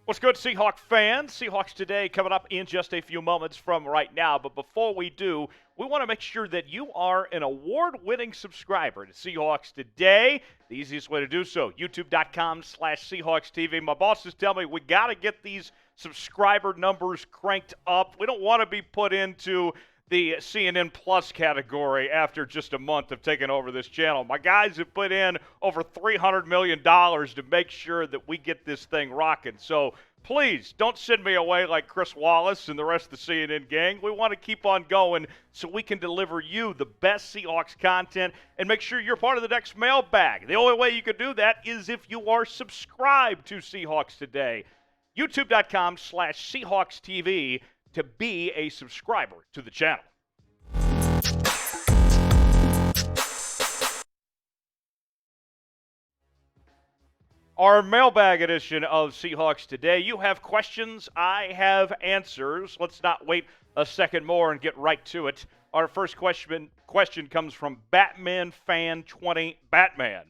What's good, Seahawks fans? Seahawks Today coming up in just a few moments from right now. But before we do, we want to make sure that you are an award-winning subscriber to Seahawks Today. The easiest way to do so, youtube.com/Seahawks TV. My bosses tell me we got to get these subscriber numbers cranked up. We don't want to be put into the CNN Plus category after just a month of taking over this channel. My guys have put in over $300 million to make sure that we get this thing rocking. So please don't send me away like Chris Wallace and the rest of the CNN gang. We want to keep on going so we can deliver you the best Seahawks content and make sure you're part of the next mailbag. The only way you can do that is if you are subscribed to Seahawks Today. youtube.com/Seahawks TV to be a subscriber to the channel. Our mailbag edition of Seahawks Today. You have questions, I have answers. Let's not wait a second more and get right to it. Our first question comes from Batman Fan 20 Batman.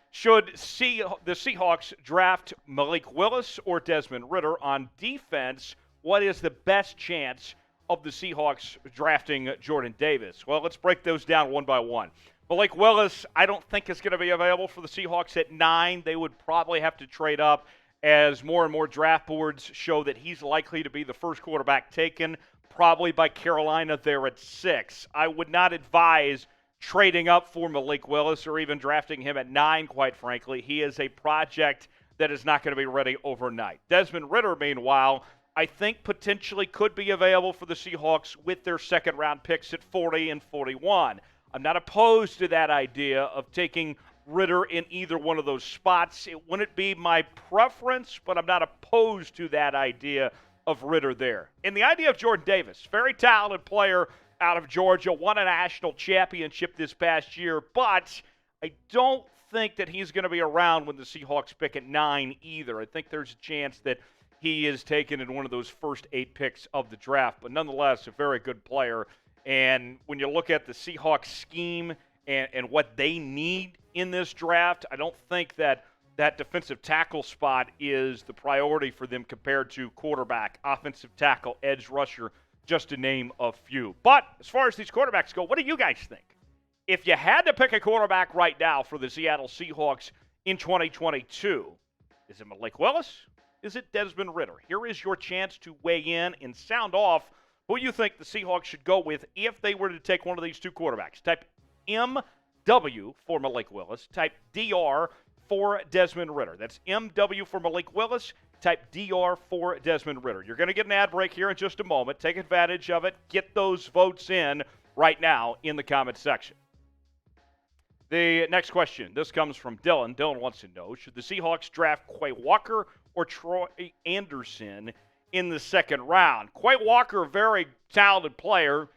Should the Seahawks draft Malik Willis or Desmond Ridder on defense? What is the best chance of the Seahawks drafting Jordan Davis? Well, let's break those down one by one. Malik Willis, I don't think is going to be available for the Seahawks at 9. They would probably have to trade up as more and more draft boards show that he's likely to be the first quarterback taken, probably by Carolina there at 6. I would not advise trading up for Malik Willis or even drafting him at 9, quite frankly. He is a project that is not going to be ready overnight. Desmond Ridder, meanwhile, I think potentially could be available for the Seahawks with their second-round picks at 40 and 41. I'm not opposed to that idea of taking Ridder in either one of those spots. It wouldn't be my preference, but I'm not opposed to that idea of Ridder there. And the idea of Jordan Davis, very talented player out of Georgia, won a national championship this past year, but I don't think that he's going to be around when the Seahawks pick at 9 either. I think there's a chance that he is taken in one of those first 8 picks of the draft, but nonetheless, a very good player. And when you look at the Seahawks scheme and what they need in this draft, I don't think that that defensive tackle spot is the priority for them compared to quarterback, offensive tackle, edge rusher, just to name a few. But as far as these quarterbacks go, what do you guys think? If you had to pick a quarterback right now for the Seattle Seahawks in 2022, is it Malik Willis? Is it Desmond Ridder? Here is your chance to weigh in and sound off who you think the Seahawks should go with if they were to take one of these two quarterbacks. Type MW for Malik Willis. Type DR for Desmond Ridder. That's MW for Malik Willis. Type DR for Desmond Ridder. You're going to get an ad break here in just a moment. Take advantage of it. Get those votes in right now in the comment section. The next question, this comes from Dylan. Dylan wants to know, should the Seahawks draft Quay Walker or Troy Andersen in the second round? Quay Walker, a very talented player,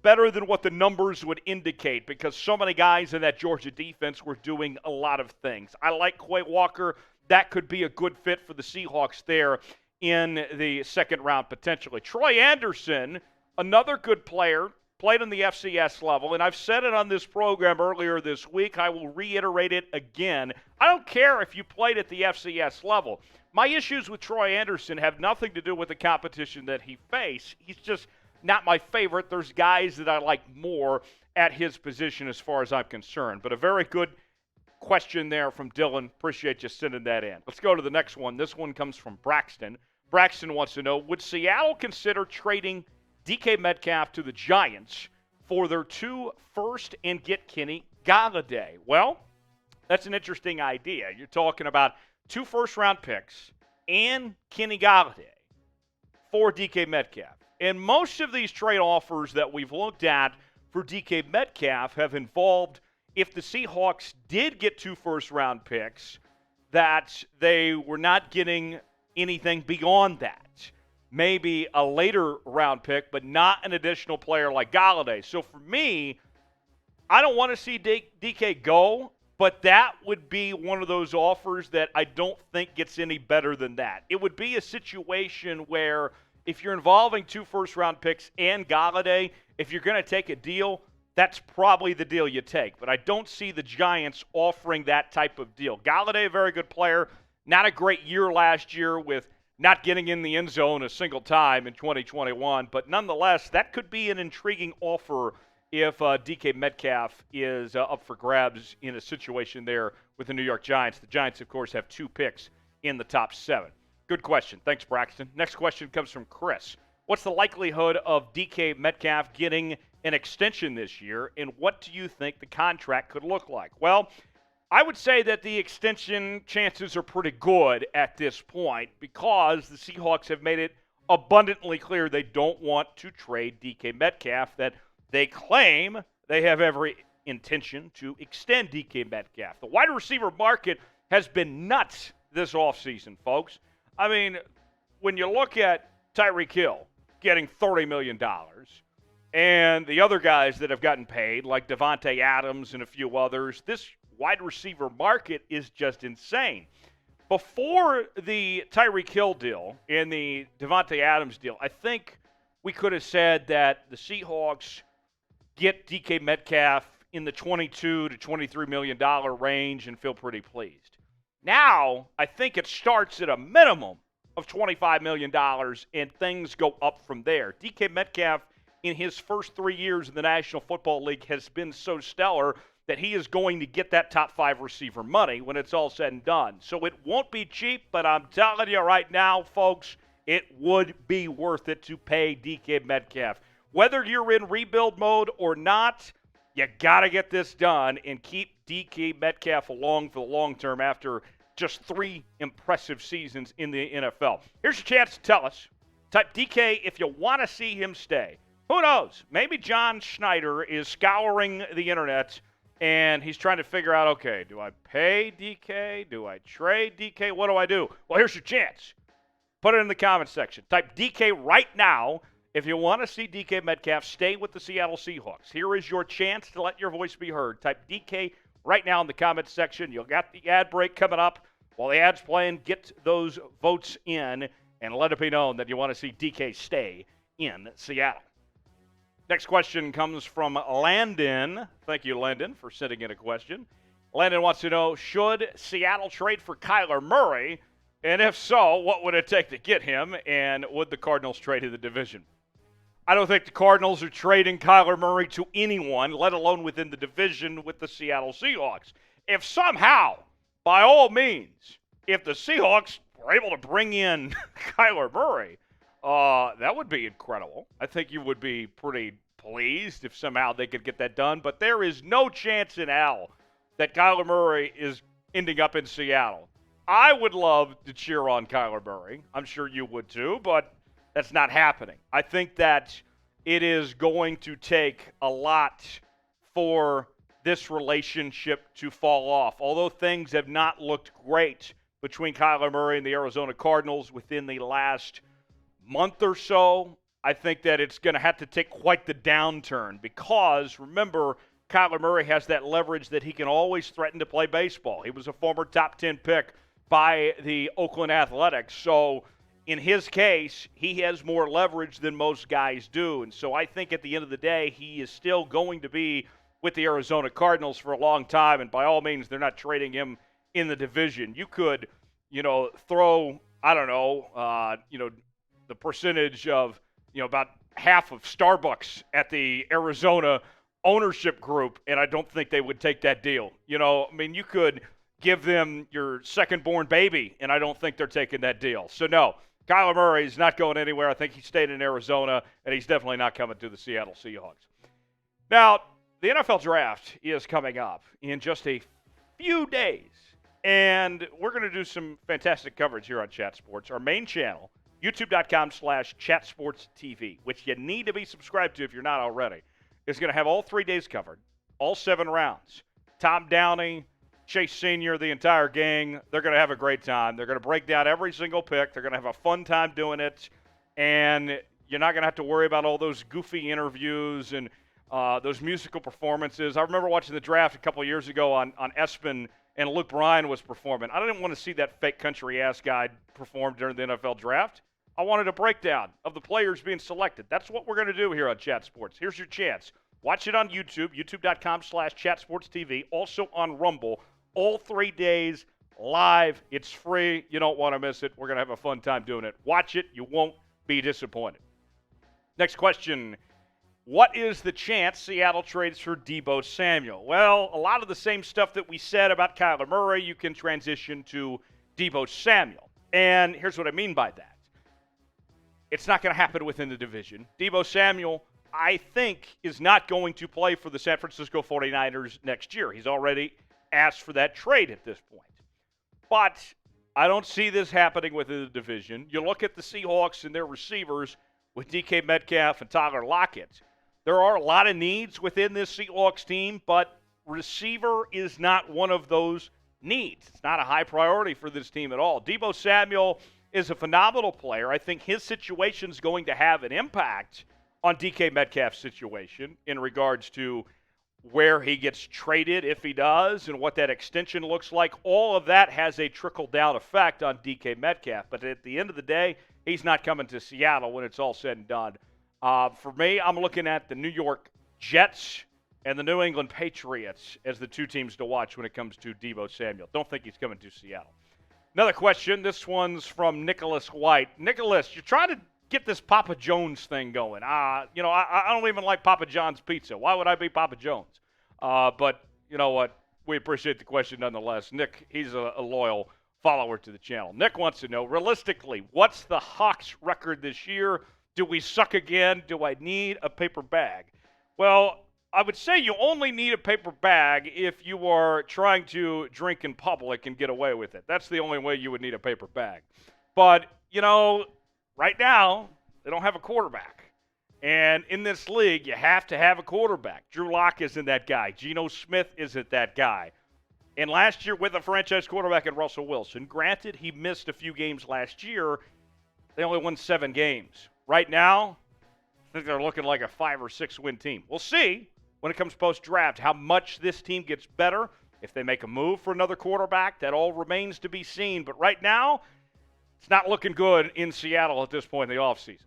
better than what the numbers would indicate because so many guys in that Georgia defense were doing a lot of things. I like Quay Walker. That could be a good fit for the Seahawks there in the second round potentially. Troy Andersen, another good player, played on the FCS level, and I've said it on this program earlier this week. I will reiterate it again. I don't care if you played at the FCS level. My issues with Troy Andersen have nothing to do with the competition that he faced. He's just not my favorite. There's guys that I like more at his position as far as I'm concerned. But a very good question there from Dylan. Appreciate you sending that in. Let's go to the next one. This one comes from Braxton. Braxton wants to know, would Seattle consider trading DK Metcalf to the Giants for their 2 first and get Kenny Golladay? Well, that's an interesting idea. You're talking about 2 first-round picks and Kenny Golladay for DK Metcalf. And most of these trade offers that we've looked at for DK Metcalf have involved, if the Seahawks did get 2 first-round picks, that they were not getting anything beyond that. Maybe a later round pick, but not an additional player like Golladay. So for me, I don't want to see DK go, but that would be one of those offers that I don't think gets any better than that. It would be a situation where if you're involving 2 first-round picks and Golladay, if you're going to take a deal, that's probably the deal you take. But I don't see the Giants offering that type of deal. Golladay, a very good player, not a great year last year with not getting in the end zone a single time in 2021. But nonetheless, that could be an intriguing offer if DK Metcalf is up for grabs in a situation there with the New York Giants. The Giants, of course, have 2 picks in the top 7. Good question. Thanks, Braxton. Next question comes from Chris. What's the likelihood of DK Metcalf getting an extension this year, and what do you think the contract could look like? Well, I would say that the extension chances are pretty good at this point because the Seahawks have made it abundantly clear they don't want to trade DK Metcalf, that they claim they have every intention to extend DK Metcalf. The wide receiver market has been nuts this offseason, folks. I mean, when you look at Tyreek Hill getting $30 million and the other guys that have gotten paid, like Devontae Adams and a few others, this wide receiver market is just insane. Before the Tyreek Hill deal and the Devontae Adams deal, I think we could have said that the Seahawks get DK Metcalf in the $22 to $23 million range and feel pretty pleased. Now, I think it starts at a minimum of $25 million and things go up from there. DK Metcalf, in his first 3 years in the National Football League, has been so stellar that he is going to get that top 5 receiver money when it's all said and done. So it won't be cheap, but I'm telling you right now, folks, it would be worth it to pay DK Metcalf. Whether you're in rebuild mode or not, you got to get this done and keep DK Metcalf along for the long term after just 3 impressive seasons in the NFL. Here's your chance to tell us. Type DK if you want to see him stay. Who knows? Maybe John Schneider is scouring the internet and he's trying to figure out, okay, do I pay DK? Do I trade DK? What do I do? Well, here's your chance. Put it in the comments section. Type DK right now if you want to see DK Metcalf stay with the Seattle Seahawks. Here is your chance to let your voice be heard. Type DK right now in the comments section. You'll got the ad break coming up. While the ad's playing, get those votes in and let it be known that you want to see DK stay in Seattle. Next question comes from Landon. Thank you, Landon, for sending in a question. Landon wants to know, should Seattle trade for Kyler Murray? And if so, what would it take to get him? And would the Cardinals trade in the division? I don't think the Cardinals are trading Kyler Murray to anyone, let alone within the division with the Seattle Seahawks. If somehow, by all means, if the Seahawks were able to bring in Kyler Murray, that would be incredible. I think you would be pretty pleased if somehow they could get that done. But there is no chance in hell that Kyler Murray is ending up in Seattle. I would love to cheer on Kyler Murray. I'm sure you would too, but that's not happening. I think that it is going to take a lot for this relationship to fall off. Although things have not looked great between Kyler Murray and the Arizona Cardinals within the last month or so, I think that it's going to have to take quite the downturn because, remember, Kyler Murray has that leverage that he can always threaten to play baseball. He was a former top 10 pick by the Oakland Athletics. So in his case, he has more leverage than most guys do. And so I think at the end of the day, he is still going to be with the Arizona Cardinals for a long time. And by all means, they're not trading him in the division. You could, throw, the percentage of, about half of Starbucks at the Arizona ownership group, and I don't think they would take that deal. You could give them your second-born baby, and I don't think they're taking that deal. So, no, Kyler Murray is not going anywhere. I think he stayed in Arizona, and he's definitely not coming to the Seattle Seahawks. Now, the NFL Draft is coming up in just a few days, and we're going to do some fantastic coverage here on Chat Sports. Our main channel, youtube.com/chatsportstv, which you need to be subscribed to if you're not already, is going to have all 3 days covered, all 7 rounds. Tom Downey, Chase Sr., the entire gang, they're going to have a great time. They're going to break down every single pick. They're going to have a fun time doing it, and you're not going to have to worry about all those goofy interviews and those musical performances. I remember watching the draft a couple of years ago on ESPN, and Luke Bryan was performing. I didn't want to see that fake country-ass guy perform during the NFL Draft. I wanted a breakdown of the players being selected. That's what we're going to do here on Chat Sports. Here's your chance. Watch it on YouTube, youtube.com/chatsportstv, also on Rumble, all 3 days, live. It's free. You don't want to miss it. We're going to have a fun time doing it. Watch it. You won't be disappointed. Next question. What is the chance Seattle trades for Deebo Samuel? Well, a lot of the same stuff that we said about Kyler Murray, you can transition to Deebo Samuel. And here's what I mean by that. It's not going to happen within the division. Deebo Samuel, I think, is not going to play for the San Francisco 49ers next year. He's already asked for that trade at this point. But I don't see this happening within the division. You look at the Seahawks and their receivers with DK Metcalf and Tyler Lockett. There are a lot of needs within this Seahawks team, but receiver is not one of those needs. It's not a high priority for this team at all. Deebo Samuel is a phenomenal player. I think his situation is going to have an impact on DK Metcalf's situation in regards to where he gets traded, if he does, and what that extension looks like. All of that has a trickle-down effect on DK Metcalf. But at the end of the day, he's not coming to Seattle when it's all said and done. For me, I'm looking at the New York Jets and the New England Patriots as the two teams to watch when it comes to Deebo Samuel. Don't think he's coming to Seattle. Another question. This one's from Nicholas White. Nicholas, you're trying to get this Papa John's thing going. I don't even like Papa John's pizza. Why would I be Papa John's? But you know what? We appreciate the question nonetheless. Nick, he's a loyal follower to the channel. Nick wants to know, realistically, what's the Hawks record this year? Do we suck again? Do I need a paper bag? Well, I would say you only need a paper bag if you are trying to drink in public and get away with it. That's the only way you would need a paper bag. But, right now, they don't have a quarterback. And in this league, you have to have a quarterback. Drew Lock isn't that guy. Geno Smith isn't that guy. And last year with a franchise quarterback in Russell Wilson, granted he missed a few games last year, they only won 7 games. Right now, I think they're looking like a 5 or 6 win team. We'll see when it comes post-draft how much this team gets better. If they make a move for another quarterback, that all remains to be seen. But right now, it's not looking good in Seattle at this point in the offseason.